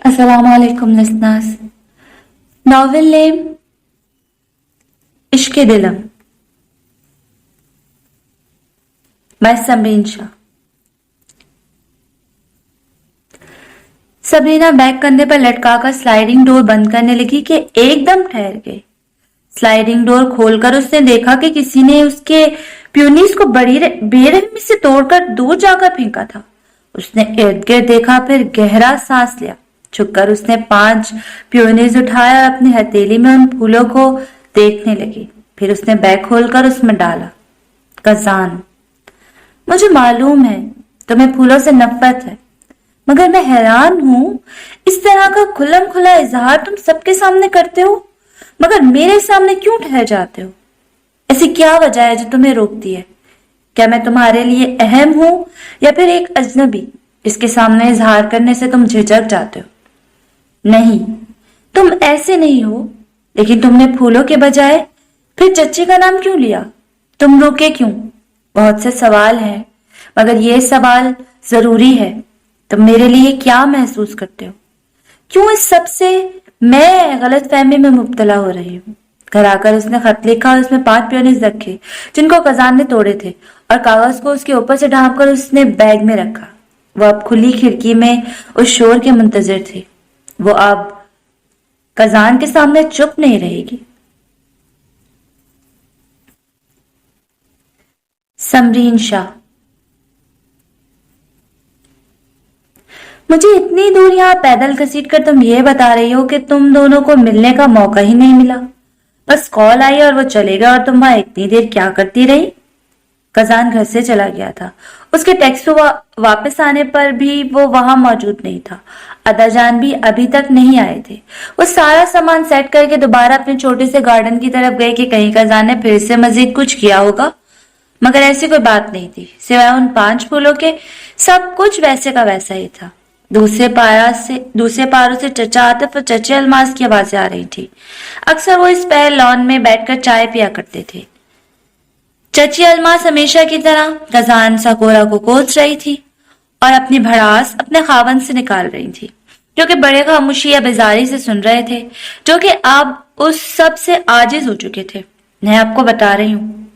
Assalamu alaikum listeners. Novel name Ishq-e Dilam by Samreen Shah. Sabrina bag कंधे पर लटका कर स्लाइडिंग डोर बंद करने लगी कि एकदम ठहर गई। स्लाइडिंग डोर खोलकर उसने देखा कि किसी ने उसके प्यूनीस को बड़ी बेरहमी से तोड़कर दूर जाकर फेंका था। उसने इर्द गिर्द देखा, फिर गहरा सांस लिया। झुककर उसने 5 प्यूनीस उठाया और अपनी हथेली में उन फूलों को देखने लगी। फिर उसने बैग खोलकर उसमें डाला। कजान, मुझे मालूम है तुम्हें फूलों से नफरत है, मगर मैं हैरान हूं इस तरह का खुल्लम खुला इजहार तुम सबके सामने करते हो, मगर मेरे सामने क्यों ठहर जाते हो? ऐसी क्या वजह है जो तुम्हें रोकती है? क्या मैं तुम्हारे लिए अहम हूं या फिर एक अजनबी जिसके सामने इजहार करने से तुम झिझक जाते हो? नहीं, तुम ऐसे नहीं हो, लेकिन तुमने फूलों के बजाय फिर चच्ची का नाम क्यों लिया? तुम रुके क्यों? बहुत से सवाल हैं, मगर यह सवाल जरूरी है। तुम मेरे लिए क्या महसूस करते हो? क्यों इस सब से मैं गलत फहमी में मुब्तला हो रही हूँ? घर आकर उसने खत लिखा और उसमें 5 पियोनीस रखे जिनको कजान ने तोड़े थे, और कागज को उसके ऊपर से ढांप कर उसने बैग में रखा। वो अब खुली खिड़की में उस शोर के मुंतजिर थी। वो अब कजान के सामने चुप नहीं रहेगी। समरीन शाह। मुझे इतनी दूर यहाँ पैदल घसीट कर तुम ये बता रही हो कि तुम दोनों को मिलने का मौका ही नहीं मिला। बस कॉल आई और वो चले गए, और तुम वहां इतनी देर क्या करती रही? कजान घर से चला गया था। उसके टैक्सी वापस आने पर भी वो वहां मौजूद नहीं था। अदाजान भी अभी तक नहीं आए थे। वो सारा सामान सेट करके दोबारा अपने छोटे से गार्डन की तरफ गए कि कहीं कजान ने फिर से मजीद कुछ किया होगा, मगर ऐसी कोई बात नहीं थी। सिवाय उन 5 फूलों के सब कुछ वैसे का वैसा ही था। दूसरे पारों से चचा आतिफ और चचे अलमास की आवाजें आ रही थी। अक्सर वो इस पहर लॉन में बैठकर चाय पिया करते थे। चची अलमास हमेशा की तरह कजान साकोरा को कोस रही थी और अपनी भड़ास अपने खावन से निकाल रही थी, जो कि बड़े खामोशी या बेजारी से सुन रहे थे, जो कि अब उस सब से आजिज हो चुके थे। मैं आपको बता रही हूँ,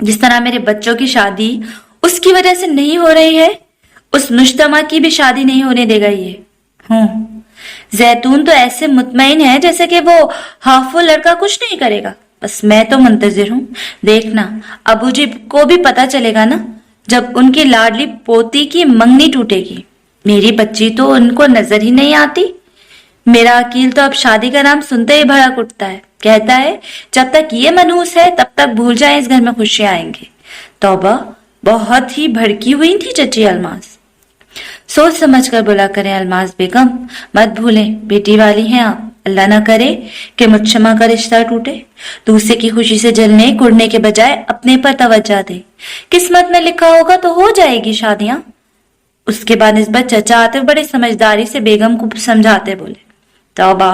जिस तरह मेरे बच्चों की शादी उसकी वजह से नहीं हो रही है, उस मुश्तमा की भी शादी नहीं होने देगा ये। जैतून तो ऐसे मुतमईन है जैसे कि वो हाफुल लड़का कुछ नहीं करेगा। बस मैं तो मुंतजिर हूँ। देखना, अबू जी को भी पता चलेगा ना जब उनकी लाडली पोती की मंगनी टूटेगी। मेरी बच्ची तो उनको नजर ही नहीं आती। मेरा अकील तो अब शादी का नाम सुनते ही भड़क उठता है। कहता है जब तक ये मनहूस है तब तक भूल जाए इस घर में खुशियां आएंगी। तौबा, बहुत ही भड़की हुई थी चची अलमास। सोच समझ कर बोला करें अलमास बेगम, मत भूलें बेटी वाली हैं आप। अल्लाह ना करे कि मुझशमा का रिश्ता टूटे। दूसरे की खुशी से जलने कुड़ने के बजाय अपने पर तवज्जो दे। किस्मत में लिखा होगा तो हो जाएगी शादियां। उसके बाद निस्बत चचा आते बड़ी समझदारी से बेगम को समझाते बोले, तौबा,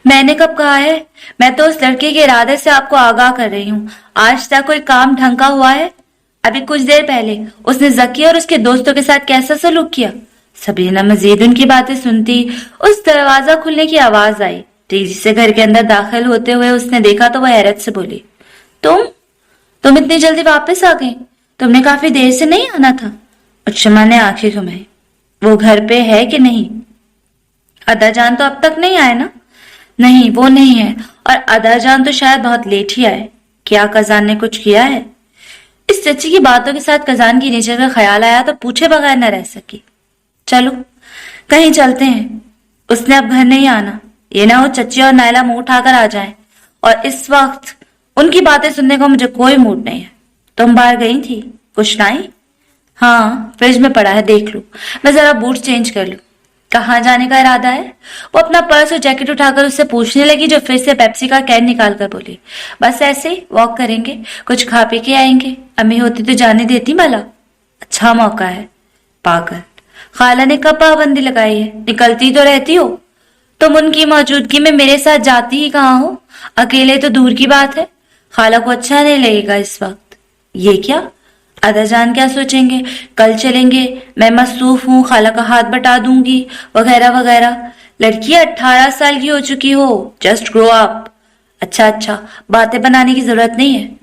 मैंने कब कहा है? मैं तो उस लड़के के इरादे से आपको आगाह कर रही हूँ। आज तक कोई काम ढंग का हुआ है? अभी कुछ देर पहले उसने जकी और उसके दोस्तों के साथ कैसा सलूक किया। सबरीना मजीद उनकी बातें सुनती, उस दरवाजा खुलने की आवाज आई। तेजी से घर के अंदर दाखिल होते हुए उसने देखा तो वह हैरत से बोली, तुम इतनी जल्दी वापस आ गई? तुमने काफी देर से नहीं आना था। मुझशमा ने आंखें घुमाई। वो घर पे है कि नहीं? अदाजान तो अब तक नहीं आए ना? नहीं, वो नहीं है, और अदाजान तो शायद बहुत लेट ही आए। क्या कजान ने कुछ किया है? इस चची की बातों के साथ कजान की नीचे का ख्याल आया तो पूछे बगैर न रह सकी। चलो कहीं चलते हैं। उसने अब घर नहीं आना। ये ना हो चची और नायला मुंह उठाकर आ जाएं, और इस वक्त उनकी बातें सुनने का मुझे कोई मूड नहीं है। तुम बाहर गई थी, कुछ लाई? हाँ, फ्रिज में पड़ा है, देख लो। मैं जरा बूट चेंज कर लूं। कहाँ जाने का इरादा है? वो अपना पर्स और जैकेट उठाकर उससे पूछने लगी, जो फिर से पेप्सी का कैन निकाल कर बोली, बस ऐसे वॉक करेंगे, कुछ खा पी के आएंगे। अम्मी होती तो जाने देती भला। अच्छा मौका है। पागल, खाला ने कब पाबंदी लगाई है? निकलती तो रहती हो। तुम उनकी मौजूदगी में मेरे साथ जाती ही कहाँ हो? अकेले तो दूर की बात है। खाला को अच्छा नहीं लगेगा इस वक्त। ये क्या? अदाजान क्या सोचेंगे? कल चलेंगे, मैं मसरूफ हूँ, खाला का हाथ बटा दूंगी, वगैरह वगैरह। लड़की 18 साल की हो चुकी हो, जस्ट ग्रो अप। अच्छा, बातें बनाने की जरूरत नहीं है।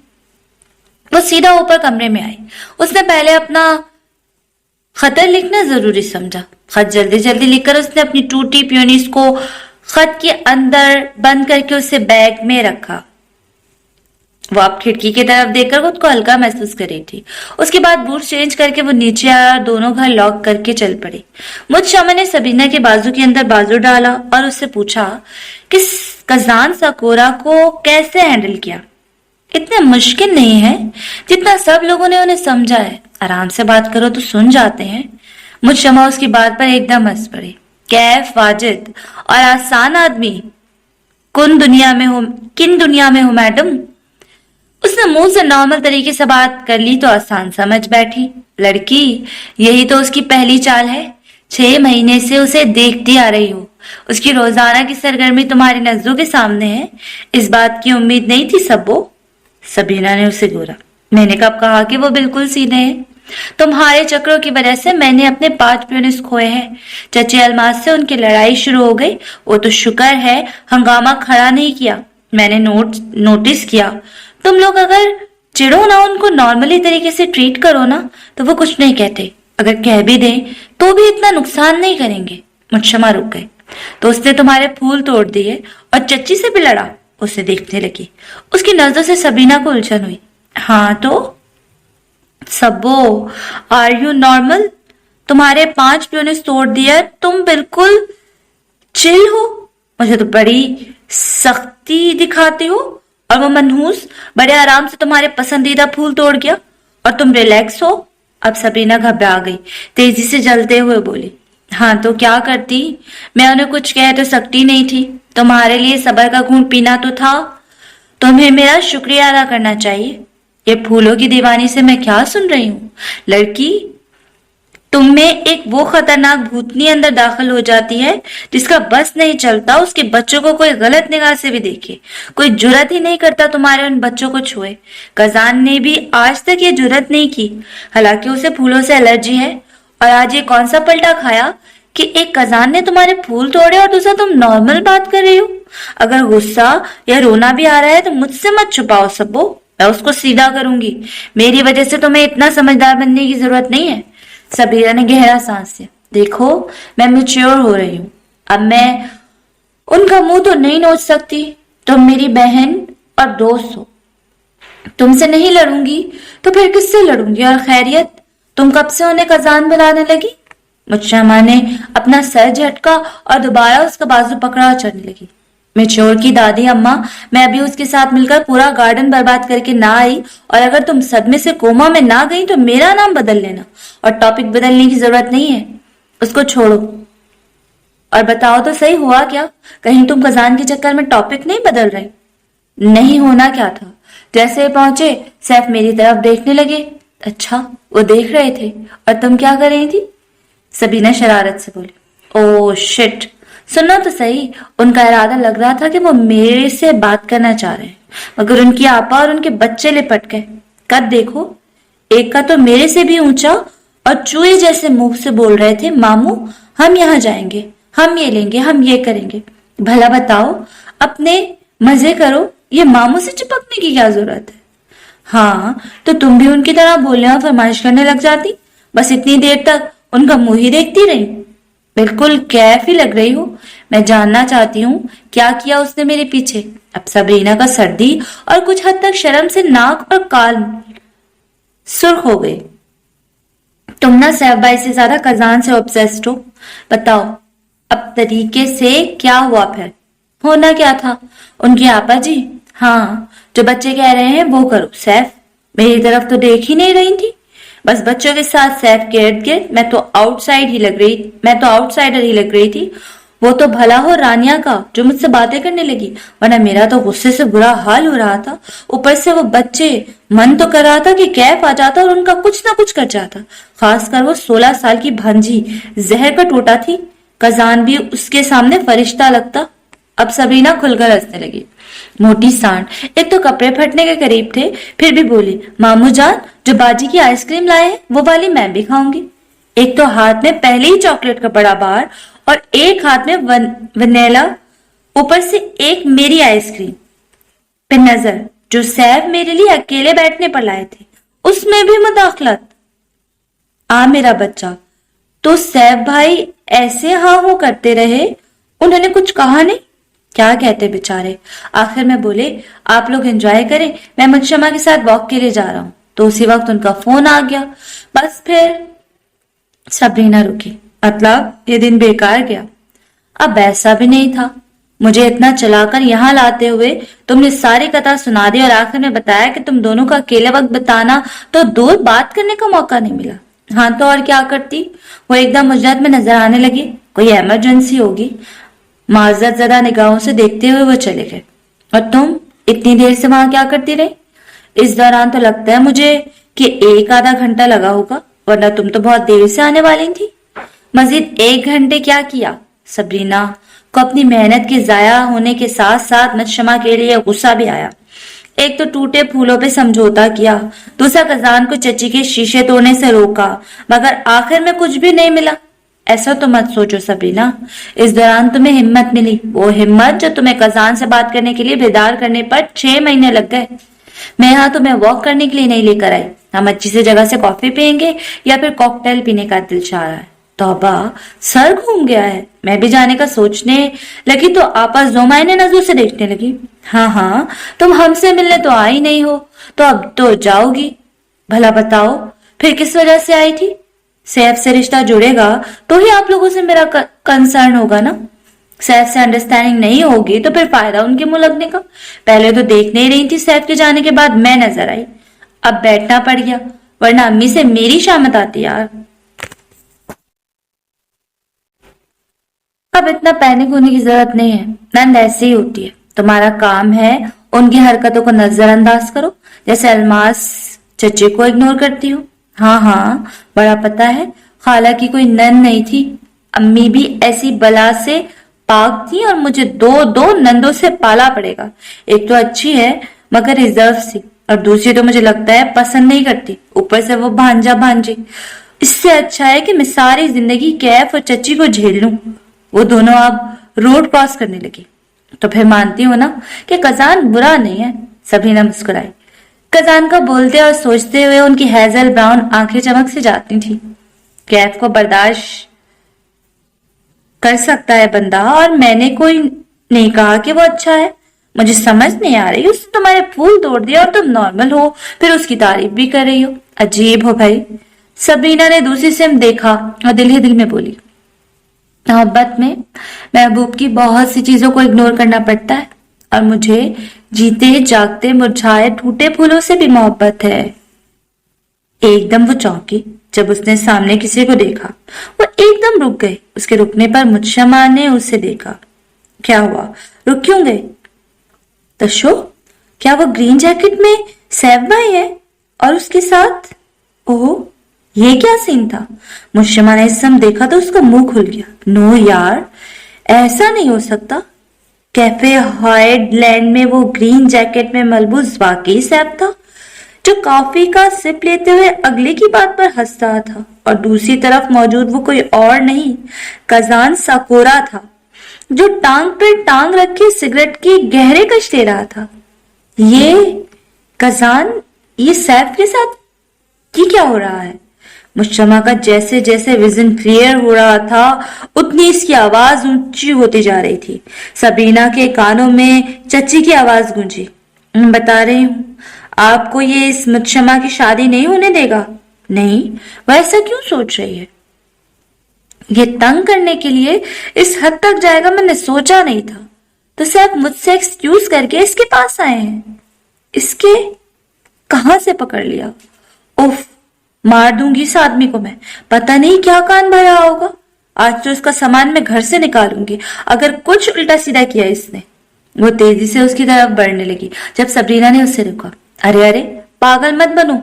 वो सीधा ऊपर कमरे में आई। उसने पहले अपना खतर लिखना जरूरी समझा। खत जल्दी जल्दी लिखकर उसने अपनी टूटी पियोनीस को खत के अंदर बंद करके उसे बैग में रखा। वो अब खिड़की की तरफ देखकर खुद को हल्का महसूस कर रही थी। उसके बाद बूट चेंज करके वो नीचे आया और दोनों घर लॉक करके चल पड़े। मुझ शमा ने सबीना के बाजू के अंदर बाजू डाला और उससे पूछा कि कजान साकोरा को कैसे हैंडल किया। इतना मुश्किल नहीं है जितना सब लोगों ने उन्हें समझा है। आराम से बात करो तो सुन जाते हैं। मुझ शमा उसकी बात पर एकदम हंस पड़े। कैफ वाजिद और आसान आदमी किन दुनिया में हो मैडम। उसने मुंह से नॉर्मल तरीके से बात कर ली तो आसान समझ बैठी। लड़की, यही तो उसकी पहली चाल है। 6 महीने से उसे देखती आ रही हो। उसकी रोजाना की सरगर्मी तुम्हारी नजरों के सामने है। इस बात की उम्मीद नहीं थी सब्बो। सबीना ने उसे घूरा। मैंने कब कहा कि वो बिल्कुल सीधे हैं। तुम्हारे चक्रों की वजह से मैंने अपने 5 पियोनिस खोए हैं। चचे अलमास से उनकी लड़ाई शुरू हो गई। वो तो शुक्र है हंगामा खड़ा नहीं किया। मैंने नोटिस किया। तुम लोग अगर चिढ़ो ना, उनको नॉर्मली तरीके से ट्रीट करो ना, तो वो कुछ नहीं कहते। अगर कह भी दें तो भी इतना नुकसान नहीं करेंगे। मुझशमा रुक गए तो उसने तुम्हारे फूल तोड़ दिए और चच्ची से भी लड़ा। उसे देखने लगी। उसकी नजरों से सबीना को उलझन हुई। हाँ तो सब्बो, आर यू नॉर्मल? तुम्हारे 5 पियोनिस तोड़ दिया, तुम बिल्कुल चिल हो? मुझे तो बड़ी सख्ती दिखाती हो। और वो मनहूस बड़े आराम से तुम्हारे पसंदीदा फूल तोड़ गया और तुम रिलैक्स हो। अब सबीना घबरा गई, तेजी से जलते हुए बोली, हाँ तो क्या करती? मैं उन्हें कुछ कह तो सकती नहीं थी। तुम्हारे लिए सबर का घूंट पीना तो था। तुम्हें मेरा शुक्रिया अदा करना चाहिए। ये फूलों की दीवानी से मैं क्या सुन रही हूँ? लड़की, तुम में एक वो खतरनाक भूतनी अंदर दाखिल हो जाती है जिसका बस नहीं चलता उसके बच्चों को कोई गलत निगाह से भी देखे। कोई जुर्रत ही नहीं करता तुम्हारे उन बच्चों को छुए। कजान ने भी आज तक ये जुर्रत नहीं की, हालांकि उसे फूलों से एलर्जी है। और आज ये कौन सा पलटा खाया कि एक कजान ने तुम्हारे फूल तोड़े और दूसरा तुम नॉर्मल बात कर रही हो। अगर गुस्सा या रोना भी आ रहा है तो मुझसे मत छुपाओ सब्बो, मैं उसको सीधा करूंगी। मेरी वजह से तुम्हें इतना समझदार बनने की जरूरत नहीं है। सबीरा ने गहरा सांस लिया। देखो, मैं मैच्योर हो रही हूँ। अब मैं उनका मुंह तो नहीं नोच सकती। तुम मेरी बहन और दोस्त हो। तुमसे नहीं लड़ूंगी तो फिर किससे लड़ूंगी? और खैरियत, तुम कब से उन्हें कजान बुलाने लगी? मुझशमा ने अपना सर झटका और दोबारा उसका बाजू पकड़ा और चढ़ने लगी। मैच्योर की दादी अम्मा, मैं अभी उसके साथ मिलकर पूरा गार्डन बर्बाद करके ना आई, और अगर तुम सदमे से कोमा में ना गई तो मेरा नाम बदल लेना। और टॉपिक बदलने की जरूरत नहीं है, उसको छोड़ो और बताओ तो सही हुआ क्या? कहीं तुम खजान के चक्कर में टॉपिक नहीं बदल रहे? नहीं होना क्या था? जैसे पहुंचे सैफ मेरी तरफ देखने लगे। अच्छा, वो देख रहे थे और तुम क्या कर रही थी? सबीना शरारत से बोली। ओह शिट, सुनना तो सही। उनका इरादा लग रहा था कि वो मेरे से बात करना चाह रहे हैं, मगर उनकी आपा और उनके बच्चे लिपट गए। कद देखो, एक का तो मेरे से भी ऊंचा और चूहे जैसे मुंह से बोल रहे थे, मामू हम यहाँ जाएंगे, हम ये लेंगे, हम ये करेंगे। भला बताओ, अपने मजे करो, ये मामू से चिपकने की क्या जरूरत है? हाँ तो तुम भी उनकी तरह बोलने और फरमाइश करने लग जाती। बस इतनी देर तक उनका मुंह ही देखती रही। बिल्कुल कैफ ही लग रही हो। मैं जानना चाहती हूँ क्या किया उसने मेरे पीछे। अब सबरीना का सर्दी और कुछ हद तक शर्म से नाक और कान सुर्ख हो गए। तुम ना सैफ भाई से ज्यादा कजान से ऑब्सेस्ड हो। बताओ अब तरीके से क्या हुआ? फिर होना क्या था? उनकी आपा जी, हाँ जो बच्चे कह रहे हैं वो करो। सैफ मेरी तरफ तो देख ही नहीं रही थी, बस बच्चों के साथ सैफ के इर्द गिर्द। मैं तो आउटसाइडर ही लग रही थी। वो तो भला हो रानिया का जो मुझसे बातें करने लगी, वरना मेरा तो गुस्से से बुरा हाल हो रहा था। ऊपर से वो बच्चे, मन तो कर रहा था कि कैफ आ जाता और उनका कुछ ना कुछ कर जाता। खासकर वो 16 साल की भांजी जहर का टोटा थी। कजान भी उसके सामने फरिश्ता लगता। अब सबरीना खुलकर हंसने लगी। मोटी सांड, एक तो कपड़े फटने के करीब थे, फिर भी बोली, मामू जान जो बाजी की आइसक्रीम लाए हैं वो वाली मैं भी खाऊंगी। एक तो हाथ में पहले ही चॉकलेट का बड़ा बार और एक हाथ में वनीला, ऊपर से एक मेरी आइसक्रीम। फिर नजर जो सैफ मेरे लिए अकेले बैठने पर लाए थे, उसमें भी मुदाखलत। मेरा बच्चा। तो सैफ भाई ऐसे हाँ हो करते रहे, उन्होंने कुछ कहा नहीं? क्या कहते बेचारे। आखिर में बोले, आप लोग एंजॉय करें, मैं मुशम्मा के साथ वॉक के लिए जा रहा हूं। तो उसी वक्त उनका फोन आ गया। बस फिर सबरीना रुकी। मतलब ये दिन बेकार गया। अब ऐसा भी नहीं था, मुझे इतना चलाकर यहाँ लाते हुए तुमने सारी कथा सुना दी और आखिर में बताया कि तुम दोनों का अकेले वक्त बिताना तो दूर बात करने का मौका नहीं मिला। हाँ तो और क्या करती। वो एकदम मुजरत में नजर आने लगी। कोई इमरजेंसी होगी। माजरत ज़्यादा निगाहों से देखते हुए वो चले गए। और तुम इतनी देर से वहां क्या करती रही? इस दौरान तो लगता है मुझे कि 1 आधा घंटा लगा होगा, वरना तुम तो बहुत देर से आने वाली थी। मजीद 1 घंटे क्या किया? सबरीना को अपनी मेहनत के जाया होने के साथ साथ मुशम्मा के लिए गुस्सा भी आया। एक तो टूटे फूलों पे समझौता किया, दूसरा कजान को चची के शीशे तोड़ने से रोका, मगर आखिर में कुछ भी नहीं मिला। ऐसा तो मत सोचो सबरीना, इस दौरान तुम्हें हिम्मत मिली, वो हिम्मत जो तुम्हें कजान से बात करने के लिए बेदार करने पर 6 महीने लग गए। मैं यहाँ तुम्हें वॉक करने के लिए नहीं लेकर आई। हम अच्छी सी जगह से कॉफी पियेंगे या फिर कॉकटेल पीने का दिल चाह रहा है। तौबा, सर घूम गया है। मैं भी जाने का सोचने लगी तो आपस दो मायने नजरों से देखने लगी। हाँ, तुम हमसे मिलने तो आई नहीं हो, तो अब तो जाओगी। भला बताओ, फिर किस वजह से आई थी? सैफ से रिश्ता जुड़ेगा तो ही आप लोगों से मेरा कंसर्न होगा ना। सैफ से अंडरस्टैंडिंग नहीं होगी तो फिर फायदा उनके मुंह लगने का। पहले तो देखने ही रही थी, सैफ के जाने के बाद मैं नजर आई। अब बैठना पड़ गया, वरना अम्मी से मेरी शामत आती यार। अब इतना पैनिक होने की जरूरत नहीं है, नंद ऐसी ही होती है। तुम्हारा काम है उनकी हरकतों को नजरअंदाज करो, जैसे अलमास चचे को इग्नोर करती हो। हाँ, बड़ा पता है, खाला की कोई नन नहीं थी। अम्मी भी ऐसी बला से पाक थी और मुझे दो नंदों से पाला पड़ेगा। एक तो अच्छी है मगर रिजर्व सी, और दूसरी तो मुझे लगता है पसंद नहीं करती, ऊपर से वो भांजा भांजी। इससे अच्छा है कि मैं सारी जिंदगी कैफ और चची को झेल लूं। वो दोनों अब रोड क्रॉस करने लगी। तो फिर मानती हो ना कि कजान बुरा नहीं है। सबरीना मुस्कुराई। कजान का बोलते और सोचते हुए उनकी हेजल ब्राउन आंखें चमक से जाती थी। कैफ को बर्दाश्त कर सकता है बंदा, और मैंने कोई नहीं कहा कि वो अच्छा है। मुझे समझ नहीं आ रही, उसने तुम्हारे फूल तोड़ दिया और तुम नॉर्मल हो, फिर उसकी तारीफ भी कर रही हो। अजीब हो भाई। सबरीना ने दूसरी सिम देखा और दिल ही दिल में बोली, मोहब्बत में महबूब की बहुत सी चीजों को इग्नोर करना पड़ता है, और मुझे जीते जागते मुरझाए टूटे फूलों से भी मोहब्बत है। एकदम वो चौंकी जब उसने सामने किसी को देखा। वो एकदम रुक गई। उसके रुकने पर मुशम्मा ने उसे देखा। क्या हुआ, रुक क्यों गए? तशो, क्या वो ग्रीन जैकेट में सैफ भाई है और उसके साथ? ओह, ये क्या सीन था? मुशम्मा ने इस समय देखा तो उसका मुंह खुल गया। नो यार, ऐसा नहीं हो सकता। कैफे हाइड लैंड में वो ग्रीन जैकेट में मलबूस वाकई सैफ था, जो कॉफी का सिप लेते हुए अगले की बात पर हंस रहा था, और दूसरी तरफ मौजूद वो कोई और नहीं, कजान साकोरा था, जो टांग पर टांग रखे सिगरेट की गहरे कश ले रहा था। ये कजान, ये सैफ के साथ ये क्या हो रहा है? मुशम्मा का जैसे जैसे विजन क्लियर हो रहा था, उतनी इसकी आवाज ऊंची होती जा रही थी। सबरीना के कानों में चची की आवाज गूंजी, बता रही हूँ आपको, ये इस मुशम्मा की शादी नहीं होने देगा। नहीं, वह ऐसा क्यों सोच रही है? ये तंग करने के लिए इस हद तक जाएगा मैंने सोचा नहीं था। तो सिर्फ मुझसे एक्सक्यूज करके इसके पास आए हैं। इसके कहां से पकड़ लिया? उफ, मार दूंगी इस आदमी को मैं। पता नहीं क्या कान भरा होगा। आज तो उसका सामान मैं घर से निकालूंगी अगर कुछ उल्टा सीधा किया इसने। वो तेजी से उसकी तरफ बढ़ने लगी जब सबरीना ने उससे रोका। अरे पागल मत बनो,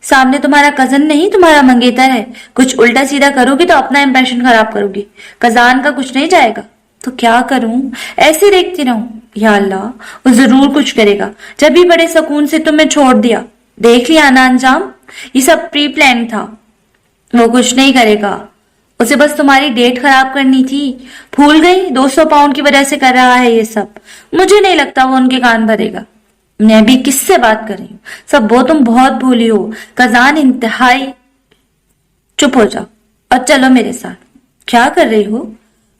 सामने तुम्हारा कजन नहीं, तुम्हारा मंगेतर है। कुछ उल्टा सीधा करोगी तो अपना इंप्रेशन खराब करोगी। कजान का कुछ नहीं जाएगा। तो क्या करूं? ऐसे देखती रहूं? या अल्लाह, वो जरूर कुछ करेगा। जब भी बड़े सुकून से तुम्हें छोड़ दिया, देख लिया ना अंजाम। ये सब प्री प्लान था। वो कुछ नहीं करेगा। उसे बस तुम्हारी डेट खराब करनी थी, भूल गई 200 पाउंड की वजह से कर रहा है ये सब। मुझे नहीं लगता वो उनके कान भरेगा। मैं भी किससे बात कर रही हूँ, सब वो तुम बहुत भूली हो कजान, इंतहाई। चुप हो जाओ और चलो मेरे साथ। क्या कर रही हो?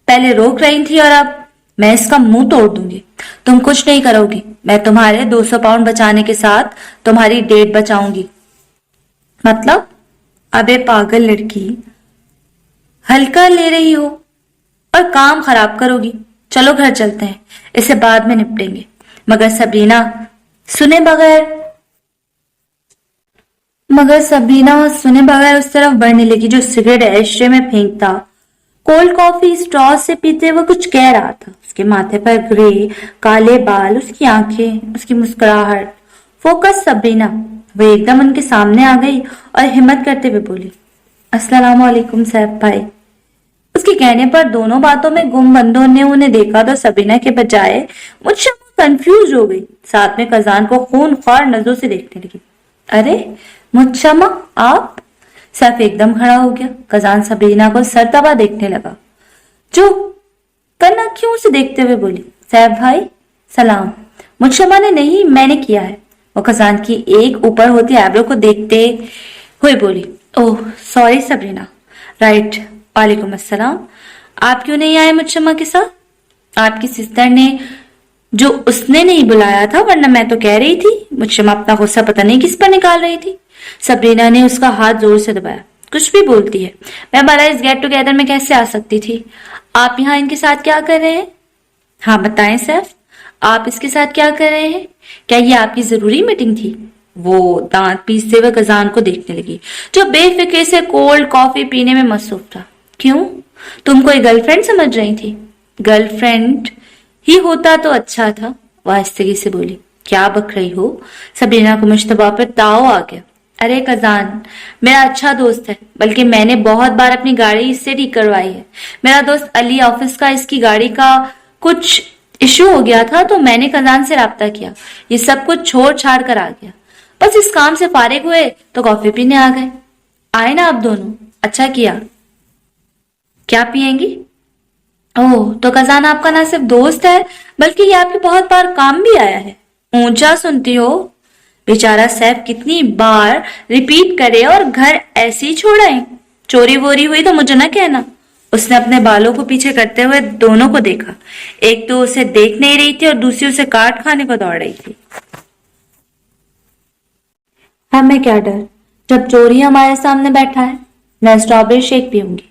पहले रोक रही थी और अब? मैं इसका मुंह तोड़ दूंगी। तुम कुछ नहीं करोगी, मैं तुम्हारे 200 पाउंड बचाने के साथ तुम्हारी डेट बचाऊंगी। मतलब? अबे पागल लड़की, हल्का ले रही हो और काम खराब करोगी। चलो घर चलते हैं, इसे बाद में निपटेंगे। मगर सबरीना सुने बगैर उस तरफ बढ़ने लगी जो सिगरेट एशट्रे में फेंकता कोल्ड कॉफी स्ट्रॉ से पीते हुए कुछ कह रहा था। उसके माथे पर ग्रे काले बाल, उसकी आंखें, उसकी मुस्कुराहट। Focus Sabrina. वो एकदम उनके सामने आ गई और हिम्मत करते हुए बोली, अस्सलाम वालेकुम सैफ भाई। उसके कहने पर दोनों बातों में गुम बंदों ने उन्हें देखा तो सबीना के बजाय मुझसे कंफ्यूज हो गई, साथ में कजान को खून ख्वार नजरों से देखने लगी। अरे मुझशमा, आप? सैफ एकदम खड़ा हो गया। कजान सबीना को सरतबा देखने लगा, जो कन्ना क्यों से देखते हुए बोली, सैफ भाई सलाम। मुझशमा ने नहीं, मैंने किया है। वो कजान की एक ऊपर होती आईब्रो को देखते हुए बोली, ओह सॉरी सबरीना। राइट, वालेकुम अस्सलाम। आप क्यों नहीं आए मुझशमा के साथ? आपकी सिस्टर ने, जो उसने नहीं बुलाया था, वरना मैं तो कह रही थी। मुझशमा अपना गुस्सा पता नहीं किस पर निकाल रही थी। सबरीना ने उसका हाथ जोर से दबाया। कुछ भी बोलती है, मैं भला इस गेट टुगेदर में कैसे आ सकती थी? आप यहाँ इनके साथ क्या कर रहे हैं? हाँ बताएं सैफ, आप इसके साथ क्या कर रहे हैं? क्या ये आपकी जरूरी मीटिंग थी? वो दांत पीसते हुए कजान को देखने लगी, जो बेफिक्रे से कोल्ड कॉफी पीने में मसरूफ था। क्यों, तुम कोई गर्लफ्रेंड समझ रही थी? गर्लफ्रेंड ही होता तो अच्छा था, वह आहिस्तगी से बोली। क्या बक रही हो? सबरीना को मुश्तबा पर ताव आ गया। अरे कजान मेरा अच्छा दोस्त है, बल्कि मैंने बहुत बार अपनी गाड़ी इससे ठीक करवाई है। मेरा दोस्त अली ऑफिस का इसकी गाड़ी का कुछ इशू हो गया था तो मैंने कजान से राब्ता किया। ये सब कुछ छोड़ छाड़ कर आ गया। बस इस काम से फारिग हुए तो कॉफी पीने आ गए। आए ना आप दोनों, अच्छा किया। क्या पिएंगी? ओह, तो कजान आपका ना सिर्फ दोस्त है बल्कि ये आपके बहुत बार काम भी आया है। ऊंचा सुनती हो? बेचारा सैफ कितनी बार रिपीट करे और घर ऐसे ही छोड़ाए। चोरी वोरी हुई तो मुझे ना कहना। उसने अपने बालों को पीछे करते हुए दोनों को देखा। एक तो उसे देख नहीं रही थी और दूसरी उसे काट खाने को दौड़ रही थी। हमें क्या डर, जब चोरी हमारे सामने बैठा है। मैं स्ट्रॉबेरी शेक पीऊंगी।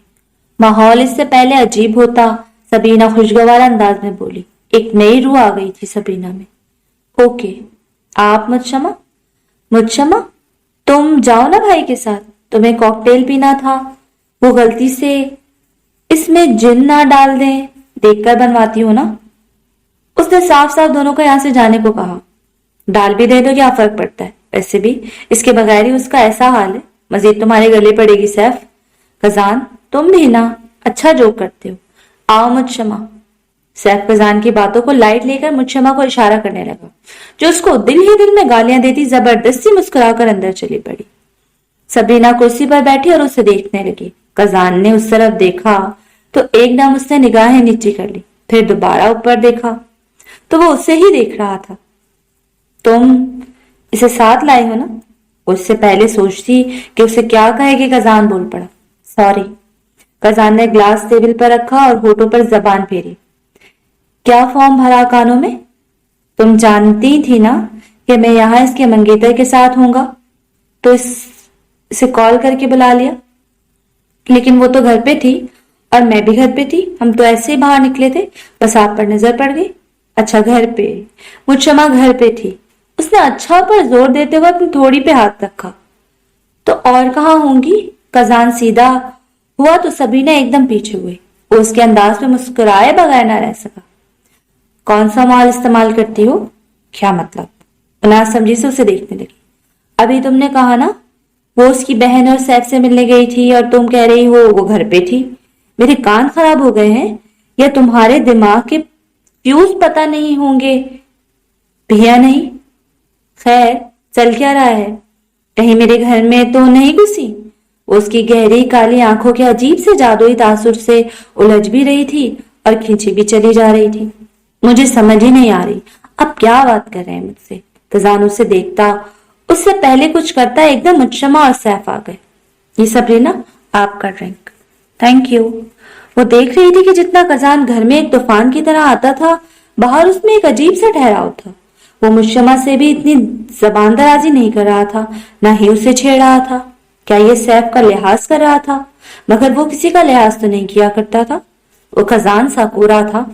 माहौल इससे पहले अजीब होता, सबीना खुशगवार अंदाज में बोली। एक नई रूह आ गई थी सबीना में। ओके, आप मुझशमा? मुझशमा, तुम जाओ ना भाई के साथ, तुम्हें कॉकटेल पीना था। वो गलती से इसमें जिन ना डाल दें, देखकर बनवाती हो ना। उसने साफ साफ दोनों को यहां से जाने को कहा। डाल भी दे दो, क्या फर्क पड़ता है? वैसे भी इसके बगैर ही उसका ऐसा हाल है, मजीद तुम्हारे गले पड़ेगी सैफ। कजान तुम भी ना अच्छा जोक करते हो। आओ मुझशमा। सैफ कजान की बातों को लाइट लेकर मुझशमा को इशारा करने लगा, जो उसको दिल ही दिल में गालियां देती जबरदस्ती मुस्कुराकर अंदर चली पड़ी। सबरीना कुर्सी पर बैठी और उसे देखने लगी। कजान ने उस तरफ देखा तो एकदम उसने निगाहें नीचे कर ली, फिर दोबारा ऊपर देखा तो वो उसे ही देख रहा था। तुम इसे साथ लाई हो ना? उससे पहले सोचती कि उसे क्या कहेगी, कजान बोल पड़ा। सॉरी। कजान ने ग्लास टेबल पर रखा और होठों पर जबान फेरी। क्या फॉर्म भरा कानों में? तुम जानती थी ना कि मैं यहां इसके मंगेतर के साथ होऊंगा, तो इसे कॉल करके बुला लिया। लेकिन वो तो घर पे थी और मैं भी घर पे थी। हम तो ऐसे ही बाहर निकले थे, बस आप पर नजर पड़ गई। अच्छा, घर पे? मुझशमा घर पे थी। उसने अच्छा पर जोर देते हुए अपनी थोड़ी पे हाथ रखा। तो और कहाँ होंगी? कजान सीधा हुआ तो सबीना एकदम पीछे हुई। वो उसके अंदाज में मुस्कुराए बगैर ना रह सका। कौन सा माल इस्तेमाल करती हो? क्या मतलब? ना समझी से उसे देखने लगी। अभी तुमने कहा ना वो उसकी बहन और सैफ से मिलने गई थी और तुम कह रही हो वो घर पे थी। मेरे कान खराब हो गए हैं या तुम्हारे दिमाग के फ्यूज पता नहीं होंगे? भैया नहीं। खैर चल क्या रहा है? कहीं मेरे घर में तो नहीं घुसी? وہ اس کی گہری کالی آنکھوں کے عجیب سے جادوئی تاثر سے الجھ بھی رہی تھی اور کھینچی بھی چلی جا رہی تھی۔ مجھے سمجھ ہی نہیں آ رہی اب کیا بات کر رہے ہیں مجھ سے۔ کزان اسے دیکھتا، اس سے پہلے کچھ کرتا، ایک دم مجتمع اور سیف آ گئے۔ یہ سبرینا آپ کا ڈرنک۔ Thank you. وہ دیکھ رہی تھی کہ جتنا کزان گھر میں ایک طوفان کی طرح آتا تھا، باہر اس میں ایک عجیب سا ٹھہراؤ تھا۔ وہ مجتمع سے بھی اتنی زبان درازی نہیں کر رہا تھا، نہ ہی اسے چھیڑ رہا تھا۔ کیا یہ سیف کا لحاظ کر رہا تھا؟ مگر وہ کسی کا لحاظ تو نہیں کیا کرتا تھا، وہ کزان ساکورا تھا۔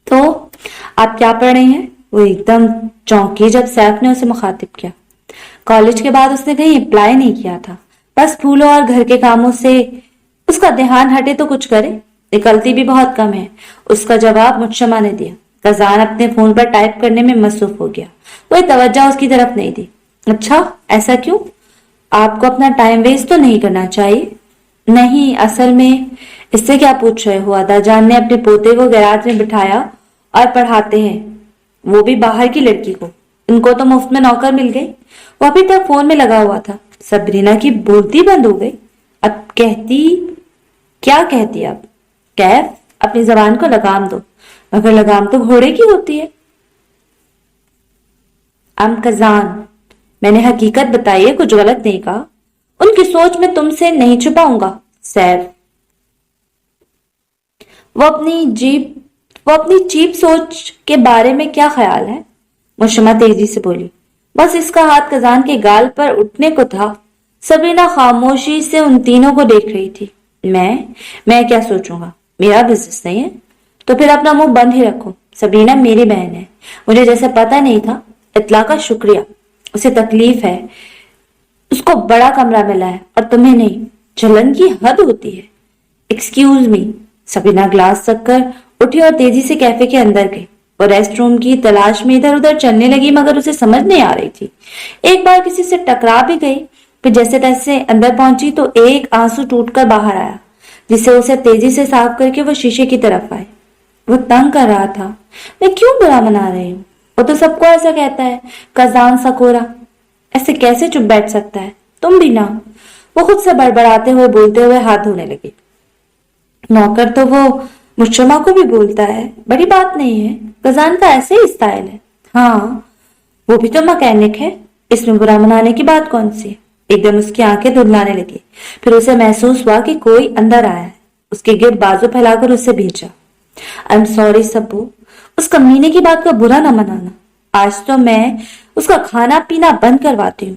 تو آپ کیا پڑھ رہے ہیں؟ وہ ایک دم چونکی جب سیف نے اسے مخاطب کیا۔ کالج کے بعد اس نے کہیں اپلائی نہیں کیا تھا، بس پھولوں اور گھر کے کاموں سے اس کا دھیان ہٹے تو کچھ کرے، نکلتی بھی بہت کم ہے۔ اس کا جواب مجتمع نے دیا۔ کزان اپنے فون پر ٹائپ کرنے میں مصروف ہو گیا، کوئی توجہ اس کی طرف نہیں دی۔ اچھا ایسا کیوں؟ آپ کو اپنا ٹائم ویسٹ تو نہیں کرنا چاہیے؟ نہیں، اصل میں اس سے کیا پوچھ رہے ہو؟ ادا جان نے اپنے پوتے کو گیراج میں بٹھایا اور پڑھاتے ہیں، وہ بھی باہر کی لڑکی کو۔ ان کو تو مفت میں نوکر مل گئی۔ وہ ابھی تک فون میں لگا ہوا تھا۔ سبرینا کی بولتی بند ہو گئی۔ اب کہتی کیا کہتی؟ اب کیف اپنی زبان کو لگام دو، مگر لگام تو گھوڑے کی ہوتی ہے۔ کزان، میں نے حقیقت بتائی ہے، کچھ غلط نہیں کہا۔ ان کی سوچ میں تم سے نہیں چھپاؤں گا سیف۔ وہ اپنی چیپ سوچ کے بارے میں کیا خیال ہے؟ مشمہ تیزی سے بولی۔ بس اس کا ہاتھ کزان کے گال پر اٹھنے کو تھا۔ سبرینا خاموشی سے ان تینوں کو دیکھ رہی تھی۔ میں کیا سوچوں گا؟ میرا بزنس نہیں ہے تو پھر اپنا منہ بند ہی رکھو۔ سبرینا میری بہن ہے، مجھے جیسے پتا نہیں تھا۔ اطلاع کا شکریہ۔ اسے تکلیف ہے، اس کو بڑا کمرہ ملا ہے اور تمہیں نہیں۔ جلن کی حد ہوتی ہے۔ Excuse me. سبرینا گلاس رکھ کر اٹھی اور تیزی سے کیفے کے اندر گئی۔ وہ ریسٹ روم کی تلاش میں ادھر ادھر چلنے لگی، مگر اسے سمجھ نہیں آ رہی تھی۔ ایک بار کسی سے ٹکرا بھی گئی، پھر جیسے تیسے اندر پہنچی تو ایک آنسو ٹوٹ کر باہر آیا، جسے اسے تیزی سے صاف کر کے وہ شیشے کی طرف آئے۔ وہ تنگ کر رہا تھا۔ میں کیوں برا منا رہی ہوں؟ وہ تو سب کو ایسا کہتا ہے۔ کزان ساکورا ایسے کیسے چپ بیٹھ سکتا ہے؟ تم بھی نہ۔ وہ خود سے بڑبڑاتے ہوئے بولتے ہوئے ہاتھ دھونے لگی۔ نوکر تو وہ مجتمع کو بھی بولتا ہے، بڑی بات نہیں ہے۔ کزان کا ایسے ہی اسٹائل ہے۔ ہاں وہ بھی تو مکینک ہے، اس میں برا منانے کی بات کون سی ہے؟ ایک دم اس کی آنکھیں دھندلانے لگی۔ پھر اسے محسوس ہوا کہ کوئی اندر آیا ہے۔ اس کے گرد بازو پھیلا کر اسے بھیجا۔ I'm sorry سبو، اس کمینے کی بات کا برا نہ منانا۔ آج تو میں اس کا کھانا پینا بند کرواتی ہوں۔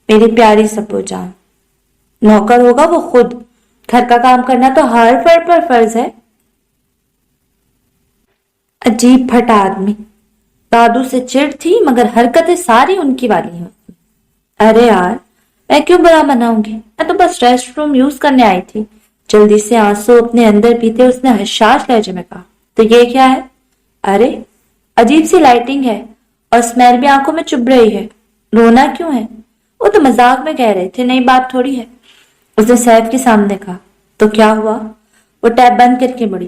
میری پیاری سبو جان، نوکر ہوگا وہ خود، گھر کا کام کرنا تو ہر فرد پر فرض ہے۔ عجیب پھٹا آدمی، دادو سے چڑ تھی مگر حرکتیں ساری ان کی والی ہوتی۔ ارے یار میں کیوں برا مناؤں گی؟ میں تو بس ریسٹ روم یوز کرنے آئی تھی۔ جلدی سے آنسو اپنے اندر پیتے اس نے حشاش لہجے میں کہا۔ تو یہ کیا ہے؟ ارے عجیب سی لائٹنگ ہے اور اسمیل بھی آنکھوں میں چبھ رہی ہے۔ رونا کیوں ہے؟ وہ تو مذاق میں کہہ رہے تھے، نئی بات تھوڑی ہے۔ اس نے سیف کے سامنے کہا۔ تو کیا ہوا؟ وہ ٹیب بند کر کے مڑی۔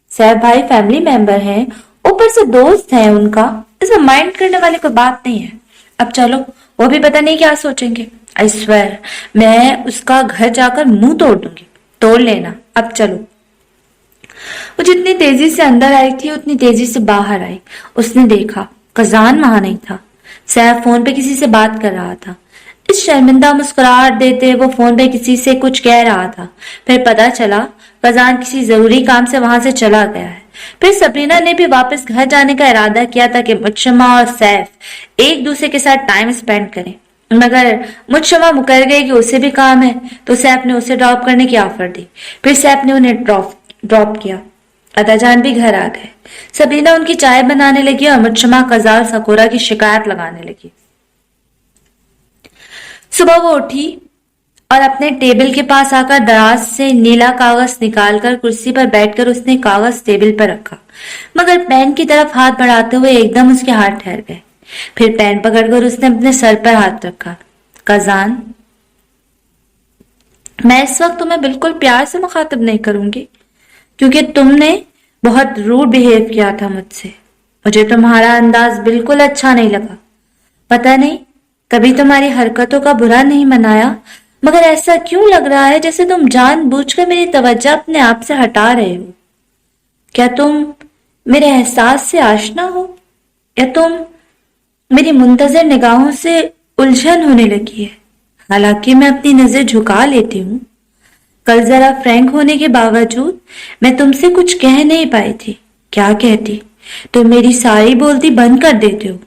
سیف بھائی فیملی ممبر ہیں، اوپر سے دوست ہیں ان کا، اس میں مائنڈ کرنے والی کوئی بات نہیں ہے۔ اب چلو، وہ بھی پتہ نہیں کیا سوچیں گے۔ I swear میں اس کا گھر جا کر منہ توڑ دوں گی۔ توڑ لینا، اب چلو۔ وہ جتنی تیزی سے اندر آئی تھی اتنی تیزی سے باہر آئی۔ اس نے دیکھا کزان وہاں نہیں تھا۔ سیف فون پہ کسی سے بات کر رہا تھا۔ اس شرمندہ مسکراہٹ دیتے وہ فون پہ کسی سے کچھ کہہ رہا تھا۔ پھر پتا چلا کزان کسی ضروری کام سے وہاں سے چلا گیا ہے۔ پھر سبرینا نے بھی واپس گھر جانے کا ارادہ کیا تھا کہ مجتمع اور سیف ایک دوسرے کے ساتھ ٹائم سپینڈ کریں، مگر مجتمع مکر گئی کہ اسے بھی کام ہے تو سیف نے اسے ڈراپ کرنے کی آفر دی۔ پھر سیف نے انہیں ڈراپ کیا۔ ادا جان بھی گھر آ گئے۔ سبرینا ان کی چائے بنانے لگی اور مجتمع کزان ساکورا کی شکایت لگانے لگی۔ صبح وہ اٹھی اور اپنے ٹیبل کے پاس آ کر دراز سے نیلا کاغذ نکال کر کرسی پر بیٹھ کر اس نے کاغذ ٹیبل پر رکھا، مگر پین کی طرف ہاتھ بڑھاتے ہوئے ایک دم اس کے ہاتھ ٹھہر گئے۔ پھر پین پکڑ کر اس نے اپنے سر پر ہاتھ رکھا۔ کزان، میں اس وقت تمہیں بالکل پیار سے مخاطب نہیں کروں گی کیونکہ تم نے بہت روڈ بیہیو کیا تھا مجھ سے۔ مجھے تمہارا انداز بالکل اچھا نہیں لگا۔ پتہ نہیں کبھی تمہاری حرکتوں کا برا نہیں منایا، मगर ऐसा क्यों लग रहा है जैसे तुम जानबूझकर मेरी तवज्जो अपने आप से हटा रहे हो? क्या तुम मेरे एहसास से आशना हो, या तुम मेरी मुंतजर निगाहों से उलझन होने लगी है? हालांकि मैं अपनी नजर झुका लेती हूँ। कल जरा फ्रैंक होने के बावजूद मैं तुमसे कुछ कह नहीं पाई थी। क्या कहती? तुम मेरी सारी बोलती बंद कर देते हो।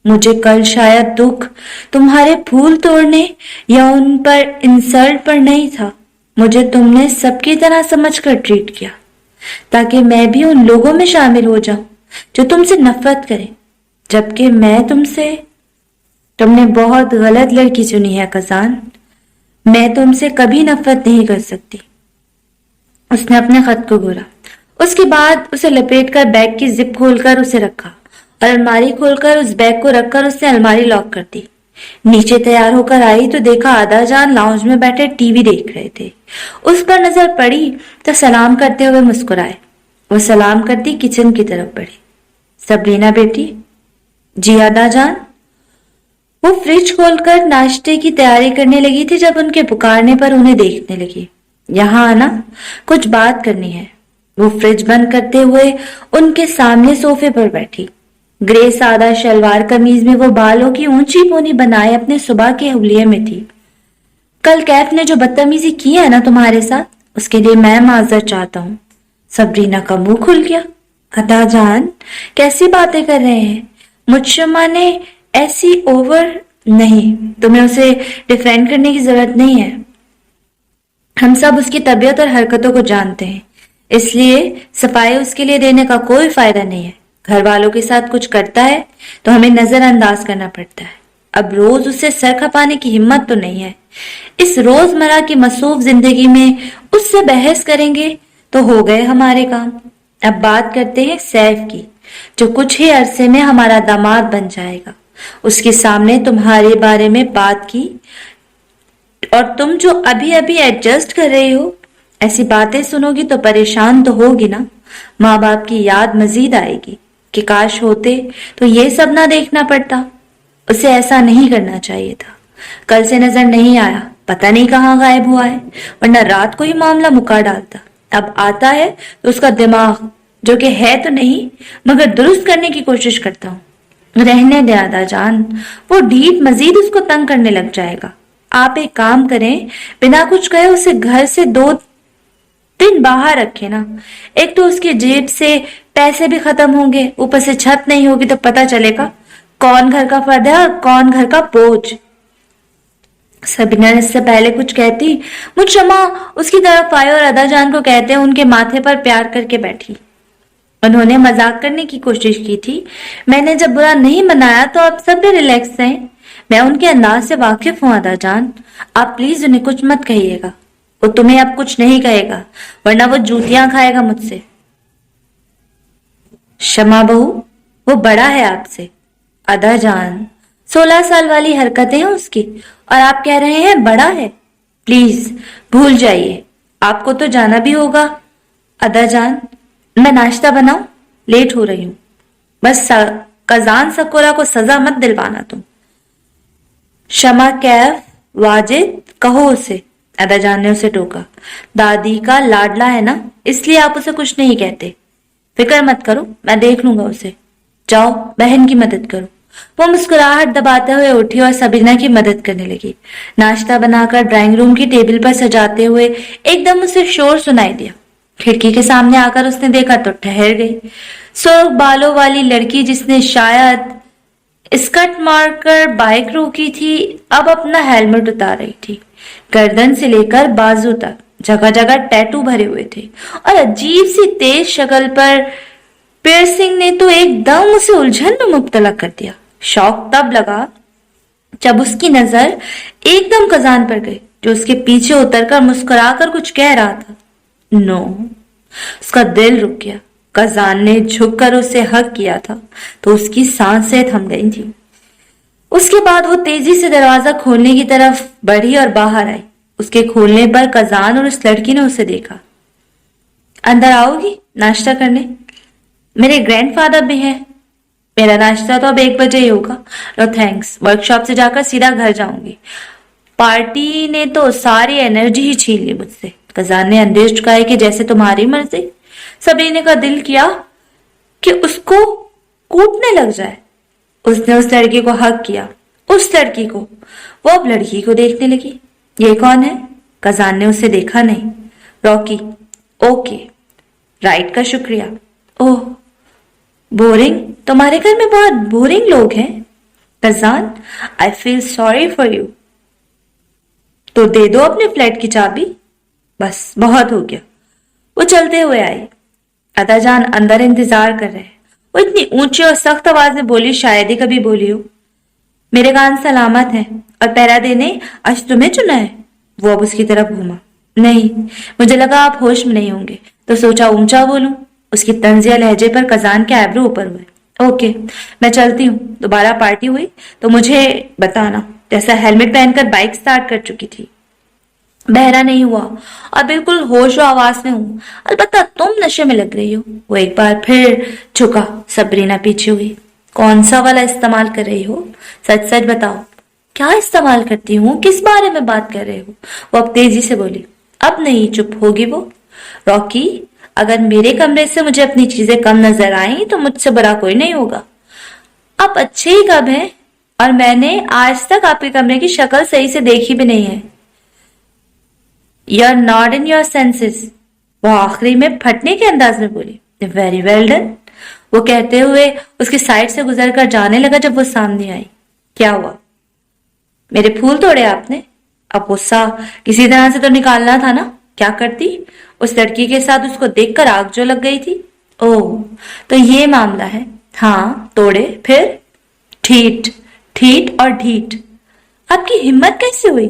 मुझे कल शायद दुख तुम्हारे फूल तोड़ने या उन पर इंसल्ट पर नहीं था। मुझे तुमने सबकी तरह समझकर ट्रीट किया, ताकि मैं भी उन लोगों में शामिल हो जाऊं जो तुमसे नफरत करें, जबकि तुमने बहुत गलत लड़की चुनी है कजान। मैं तुमसे कभी नफरत नहीं कर सकती। उसने अपने खत को घोरा। उसके बाद उसे लपेटकर बैग की जिप खोलकर उसे रखा और अलमारी खोलकर उस बैग को रखकर उसने अलमारी लॉक कर दी। नीचे तैयार होकर आई तो देखा आदा जान लाउंज में बैठे टीवी देख रहे थे। उस पर नजर पड़ी तो सलाम करते हुए मुस्कुराए। वो सलाम करती किचन की तरफ बढ़ी। सबरीना बेटी। जी आदा जान। वो फ्रिज खोलकर नाश्ते की तैयारी करने लगी थी जब उनके पुकारने पर उन्हें देखने लगी। यहाँ आना, कुछ बात करनी है। वो फ्रिज बंद करते हुए उनके सामने सोफे पर बैठी। ग्रे सादा शलवार कमीज में वो बालों की ऊंची पोनी बनाए अपने सुबह के हुलिये में थी। कल कैफ ने जो बदतमीजी की है ना तुम्हारे साथ, उसके लिए मैं माजर चाहता हूँ। सबरीना का मुंह खुल गया। अदा जान, कैसी बातें कर रहे हैं? मुझशमा ने ऐसी ओवर नहीं, तुम्हें उसे डिफेंड करने की जरूरत नहीं है। हम सब उसकी तबीयत और हरकतों को जानते हैं, इसलिए सफाई उसके लिए देने का कोई फायदा नहीं है। घर वालों के साथ कुछ करता है तो हमें नजरअंदाज करना पड़ता है। अब रोज उससे सर खपाने की हिम्मत तो नहीं है। इस रोजमर्रा की मसरूफ जिंदगी में उससे बहस करेंगे तो हो गए हमारे काम। अब बात करते हैं सैफ की, जो कुछ ही अरसे में हमारा दामाद बन जाएगा। उसके सामने तुम्हारे बारे में बात की और तुम जो अभी अभी एडजस्ट कर रही हो, ऐसी बातें सुनोगी तो परेशान तो होगी ना। माँ बाप की याद मजीद आएगी कि काश होते तो ये सब ना देखना पड़ता। उसे ऐसा नहीं करना चाहिए था। कल से नजर नहीं आया, पता नहीं कहाँ गायब हुआ है, वरना रात को ही मामला मुका डालता। अब आता है तो उसका दिमाग, जो कि है तो नहीं मगर दुरुस्त करने की कोशिश करता हूँ। रहने दे आदा जान, वो ढीठ मजीद उसको तंग करने लग जाएगा। आप एक काम करें, बिना कुछ कहे उसे घर से 2 दिन बाहर रखे ना। एक तो उसकी जेब से पैसे भी खत्म होंगे, ऊपर से छत नहीं होगी तो पता चलेगा कौन घर का फर्द है और कौन घर का बोझ। सबीना ने इससे पहले कुछ कहती मुझशमा उसकी तरफ आए और अदा जान को कहते उनके माथे पर प्यार करके बैठी। उन्होंने मजाक करने की कोशिश की थी। मैंने जब बुरा नहीं मनाया तो आप सब भी रिलैक्स हैं। मैं उनके अंदाज से वाकिफ हूँ अदा जान। आप प्लीज उन्हें कुछ मत कहिएगा। वो तुम्हें अब कुछ नहीं कहेगा, वरना वो जूतियां खाएगा मुझसे। शमा बहू, वो बड़ा है आपसे। अदा जान, 16 साल वाली हरकतें हैं उसकी और आप कह रहे हैं बड़ा है। प्लीज भूल जाइए, आपको तो जाना भी होगा। अदा जान, मैं नाश्ता बनाऊं? लेट हो रही हूं। बस कजान सकोरा को सजा मत दिलवाना तुम। शमा कैफ वाजिद कहो उसे, अदा जान ने उसे टोका। दादी का लाडला है ना, इसलिए आप उसे कुछ नहीं कहते। फिक्र मत करो, मैं देख लूंगा उसे। जाओ बहन की मदद करो। वो मुस्कुराहट दबाते हुए उठी और सबीना की मदद करने लगी। नाश्ता बनाकर ड्राइंग रूम की टेबल पर सजाते हुए एकदम उसे शोर सुनाई दिया। खिड़की के सामने आकर उसने देखा तो ठहर गई। सुर्ख बालों वाली लड़की जिसने शायद स्कर्ट मारकर बाइक रोकी थी, अब अपना हेलमेट उतार रही थी। गर्दन से लेकर बाजू तक जगह जगह टैटू भरे हुए थे और अजीब सी तेज शक्ल पर पियर्सिंग ने तो एकदम उसे उलझन में मुब्तला कर दिया। शौक तब लगा जब उसकी नजर एकदम कजान पर गई, जो उसके पीछे उतरकर मुस्कुराकर कुछ कह रहा था। नो, उसका दिल रुक गया। कजान ने झुककर उसे हक किया था तो उसकी सांसें थम गई थी। उसके बाद वो तेजी से दरवाजा खोलने की तरफ बढ़ी और बाहर आई। उसके खोलने पर कजान और उस लड़की ने उसे देखा। अंदर आओगी नाश्ता करने? मेरे ग्रैंडफादर भी हैं। मेरा नाश्ता तो अब 1 बजे ही होगा। नो थैंक्स, वर्कशॉप से जाकर सीधा घर जाऊंगी। पार्टी ने तो सारी एनर्जी ही छीन ली मुझसे। कजान ने अंदेश चुकाए कि जैसे तुम्हारी मर्जी। सबरीना का दिल किया कि उसको कूटने लग जाए। उसने उस लड़की को हक किया, उस लड़की को। वो अब लड़की को देखने लगी। ये कौन है? कजान ने उसे देखा नहीं। रॉकी। ओके, राइट का शुक्रिया। ओह, बोरिंग? तुम्हारे घर में बहुत बोरिंग लोग हैं। Kazan, I feel sorry for you. तो दे दो अपने फ्लैट की चाबी। बस बहुत हो गया। वो चलते हुए आई। अदाजान अंदर इंतजार कर रहे। वो इतनी ऊंची और सख्त आवाज में बोली, शायद ही कभी बोली हो। मेरे कान सलामत हैं और पहरा देने आज तुम्हें चुना है। वो अब उसकी तरफ घूमा। नहीं, मुझे लगा आप होश में नहीं होंगे, तो सोचा ऊंचा बोलूं। उसकी तंजिया लहजे पर कजान के आईब्रो ऊपर हुए। ओके, मैं चलती हूँ। दोबारा पार्टी हुई तो मुझे बताना। जैसा हेलमेट पहनकर बाइक स्टार्ट कर चुकी थी। बहरा नहीं हुआ और बिल्कुल होश और आवाज में हूँ। अलबत्ता तुम नशे में लग रही हो। वो एक बार फिर झुका। सबरीना पीछे हुई। कौन सा वाला इस्तेमाल कर रही हो? सच सच बताओ। क्या इस्तेमाल करती हूँ? किस बारे में बात कर रहे हो? वो अब तेजी से बोली। अब नहीं चुप होगी वो। रॉकी, अगर मेरे कमरे से मुझे अपनी चीजें कम नजर आई तो मुझसे बुरा कोई नहीं होगा। आप अच्छे ही कब हैं? और मैंने आज तक आपके कमरे की शक्ल सही से देखी भी नहीं है। You are not in your senses. वो आखिरी में फटने के अंदाज में बोली। Very well done. वो कहते हुए उसकी साइड से गुजरकर जाने लगा जब वो सामने आई। क्या हुआ? मेरे फूल तोड़े आपने? अब गुस्सा किसी तरह से तो निकालना था ना। क्या करती? उस लड़की के साथ उसको देखकर आग जो लग गई थी। ओह, तो ये मामला है। हाँ, तोड़े। फिर? ठीठ, ठीठ और ढीठ। आपकी हिम्मत कैसे हुई?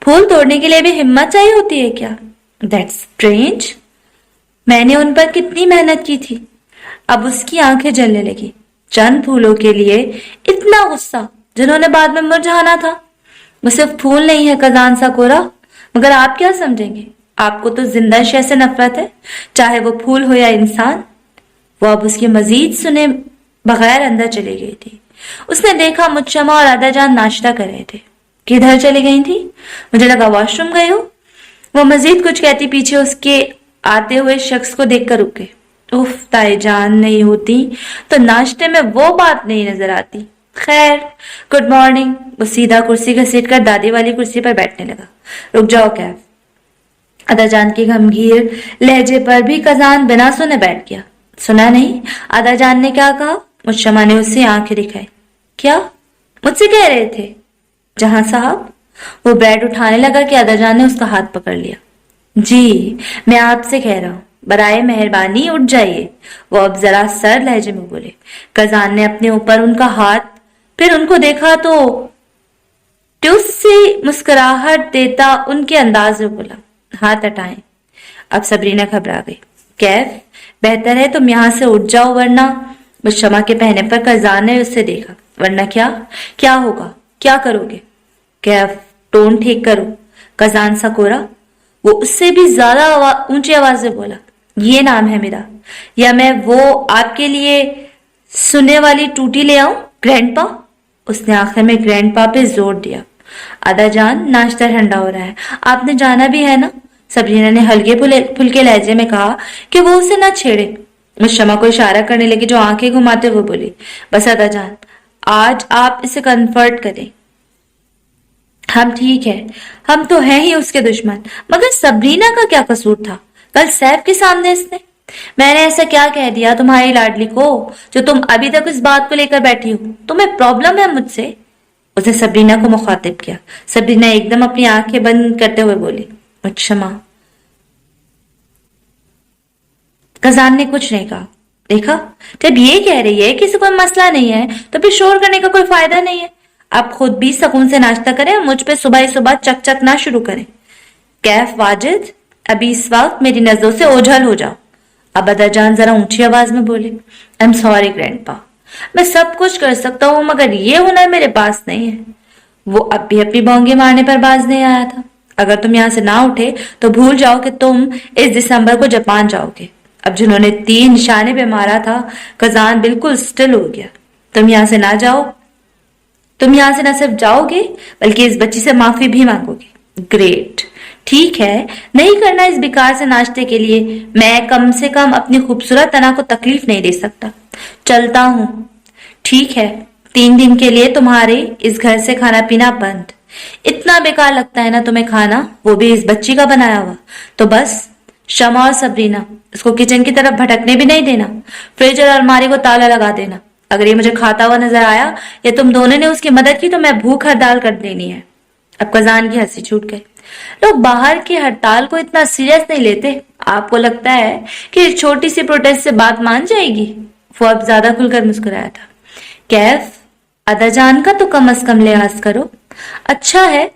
फूल तोड़ने के लिए भी हिम्मत चाहिए होती है क्या? That's strange. मैंने उन पर कितनी मेहनत की थी। अब उसकी आंखें जलने लगी। चंद फूलों के लिए इतना गुस्सा जिन्होंने बाद में मुरझाना था। वो सिर्फ फूल नहीं है कजान साकोरा, मगर आप क्या समझेंगे? आपको तो जिंदा शय से नफरत है, चाहे वो फूल हो या इंसान। वो अब उसकी मजीद सुने बगैर अंदर चली गई थी। उसने देखा मुझशमा और आदाजान नाश्ता कर रहे थे। किधर चली गई थी? मुझे लगा वॉशरूम गई हो। वो मजीद कुछ कहती पीछे उसके आते हुए शख्स को देखकर रुक गए। उफ, ताईजान नहीं होती तो नाश्ते में वो बात नहीं नजर आती। खैर, गुड मॉर्निंग। वो सीधा कुर्सी घसीट कर दादी वाली कुर्सी पर बैठने लगा। रुक जाओ कैफ। अदाजान की गंभीर लहजे पर भी कजान बिना सुने बैठ गया। सुना नहीं अदाजान ने क्या कहा? मुझशमा ने उससे आंखें दिखाई। क्या? मुझसे कह रहे थे? जहां साहब। वो ब्रेड उठाने लगा कि अदाजान ने उसका हाथ पकड़ लिया। जी, मैं आपसे कह रहा हूं, बराए मेहरबानी उठ जाइए। वो अब जरा सर्द लहजे में बोले। कजान ने अपने ऊपर उनका हाथ, फिर उनको देखा तो ट्यूस से मुस्कुराहट देता उनके अंदाज में बोला, हाथ हटाएं। अब सबरीना घबरा गई। कैफ, बेहतर है तुम यहां से उठ जाओ, वरना। मुझशमा के पहने पर कजान ने उससे देखा। वरना क्या? क्या होगा? क्या करोगे? कैफ, टोन ठीक करो। कजान साकोरा। वो उससे भी ज्यादा ऊंची आवाज में बोला। ये नाम है मेरा, या मैं वो आपके लिए सुनने वाली टूटी ले आऊं? ग्रैंडपा। उसने आखिर में ग्रैंडपा पे जोर दिया। अदाजान, नाश्ता ठंडा हो रहा है, आपने जाना भी है ना? सबरीना ने हल्के फुल्के लहजे में कहा कि वो उसे ना छेड़े। मुझशमा को इशारा करने लगी जो आंखें घुमाते हुए बोली, बस अदाजान, आज आप इसे कन्फर्ट करें। हम ठीक है, हम तो हैं ही उसके दुश्मन, मगर सबरीना का क्या कसूर था? कल सैफ के सामने इसने, मैंने ऐसा क्या कह दिया तुम्हारी लाडली को जो तुम अभी तक इस बात को लेकर बैठी हो? तुम्हें प्रॉब्लम है मुझसे? उसने सबरीना को मुखातिब किया। सबरीना एकदम अपनी आंखें बंद करते हुए बोली, मुझशमा। कजान ने कुछ नहीं कहा। देखा, जब ये कह रही है कि इसे कोई मसला नहीं है तो फिर शोर करने का कोई फायदा नहीं है। आप खुद भी सुकून से नाश्ता करें और मुझ पे सुबह ही सुबह चक चक ना शुरू करें। कैफ वाजिद, अभी इस वक्त मेरी नजरों से ओझल हो जाओ। अब अदाजान जरा ऊंची आवाज में बोले, आई एम सॉरी ग्रैंडपा, मैं सब कुछ कर सकता हूं मगर ये हुनर मेरे पास नहीं है। वो अब भी अपनी बोंगे मारने पर बाज नहीं आया था। अगर तुम यहां से ना उठे तो भूल जाओ कि तुम इस दिसंबर को जापान जाओगे। अब जिन्होंने 3 निशाने पे मारा था, कजान बिल्कुल स्टिल हो गया। तुम यहां से ना जाओ तुम यहाँ से न सिर्फ जाओगे बल्कि इस बच्ची से माफी भी मांगोगे। ग्रेट, ठीक है, नहीं करना इस बेकार से नाश्ते के लिए मैं कम से कम अपनी खूबसूरत तना को तकलीफ नहीं दे सकता। चलता हूँ। ठीक है, 3 दिन के लिए तुम्हारे इस घर से खाना पीना बंद। इतना बेकार लगता है ना तुम्हें खाना, वो भी इस बच्ची का बनाया हुआ। तो बस शमा और सबरीना, इसको किचन की तरफ भटकने भी नहीं देना। फ्रिज और अलमारी को ताला लगा देना। अगर ये मुझे खाता हुआ नजर आया या तुम दोनों ने उसकी मदद की तो मैं भूख हड़ताल कर देनी है। अब कजान की हंसी छूट गई। लोग बाहर की हड़ताल को इतना सीरियस नहीं लेते। आपको लगता है कि छोटी सी प्रोटेस्ट से बात मान जाएगी? वो अब ज्यादा खुलकर मुस्कुराया था। कैफ, अदाजान का तो कम से कम लिहाज करो। अच्छा है,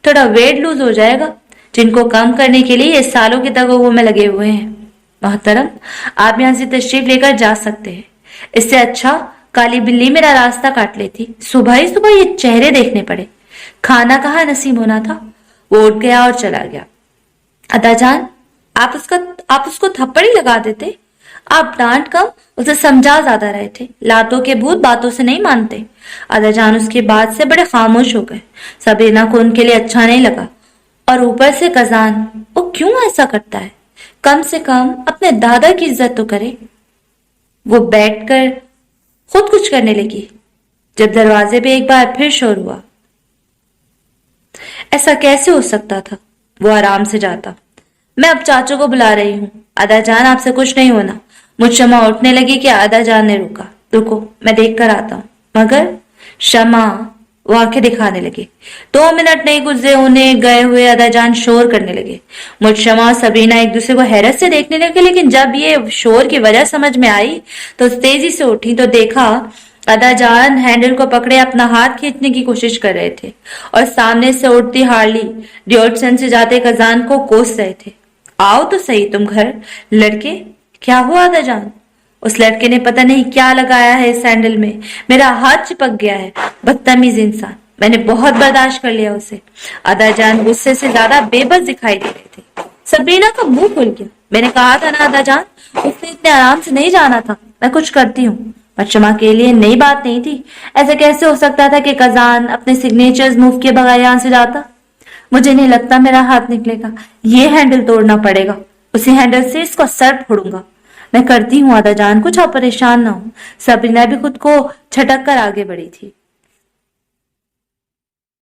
थोड़ा वेट लूज हो जाएगा। जिनको कम करने के लिए ये सालों की तगों में लगे हुए हैं। मोहतरम, आप यहाँ से तशरीफ लेकर जा सकते हैं। इससे अच्छा काली बिल्ली मेरा रास्ता काट लेती। सुबह ही सुबह ये चेहरे देखने पड़े। खाना कहाँ नसीब होना था। वो उठ गया और चला गया। अदाजान, आप उसको थप्पड़ ही लगा देते। आप डांट कम उसे समझा ज्यादा रहे थे। लातों के भूत बातों से नहीं मानते। अदाजान उसके बाद से बड़े खामोश हो गए। सबरीना को उनके लिए अच्छा नहीं लगा। और ऊपर से कजान, वो क्यों ऐसा करता है? कम से कम अपने दादा की इज्जत तो करे। वो बैठकर खुद कुछ करने लगी जब दरवाजे पे एक बार फिर शोर हुआ। ऐसा कैसे हो सकता था? वो आराम से जाता। मैं अब चाचू को बुला रही हूँ। अदाजान, आपसे कुछ नहीं होना। मुझ शमा उठने लगी कि अदाजान ने रुका। रुको, मैं देख कर आता हूँ। मगर शमा वो आंखें दिखाने लगे। 2 मिनट नहीं गुजरे उन्हें गए हुए अदाजान शोर करने लगे। मुझ शमा और सबरीना एक दूसरे को हैरत से देखने लगे, लेकिन जब ये शोर की वजह समझ में आई तो तेजी से उठी तो देखा अदाजान हैंडल को पकड़े अपना हाथ खींचने की कोशिश कर रहे थे और सामने से उड़ती हार्ली डेविडसन से जाते कजान को कोस रहे थे। आओ तो सही तुम घर। लड़के, क्या हुआ अदाजान? उस लड़के ने पता नहीं क्या लगाया है इस सैंडल में। मेरा हाथ चिपक गया है। बदतमीज इंसान, मैंने बहुत बर्दाश्त कर लिया उसे। अदाजान गुस्से से ज्यादा बेबस दिखाई दे रहे थे। सबरीना का मुंह खुल गया। मैंने कहा था ना अदाजान, उसने इतने आराम से नहीं जाना था। मैं कुछ करती हूँ। शमा के लिए नई बात नहीं थी। ऐसे कैसे हो सकता था कि कजान अपने सिग्नेचर्स मूव किए बगैर यहां से जाता? मुझे नहीं लगता मेरा हाथ निकलेगा। ये हैंडल तोड़ना पड़ेगा। उसी हैंडल से इसको सर फोड़ूंगा। मैं करती हूँ अदाजान, कुछ आप परेशान ना हो। सबरीना भी खुद को छटक कर आगे बढ़ी थी।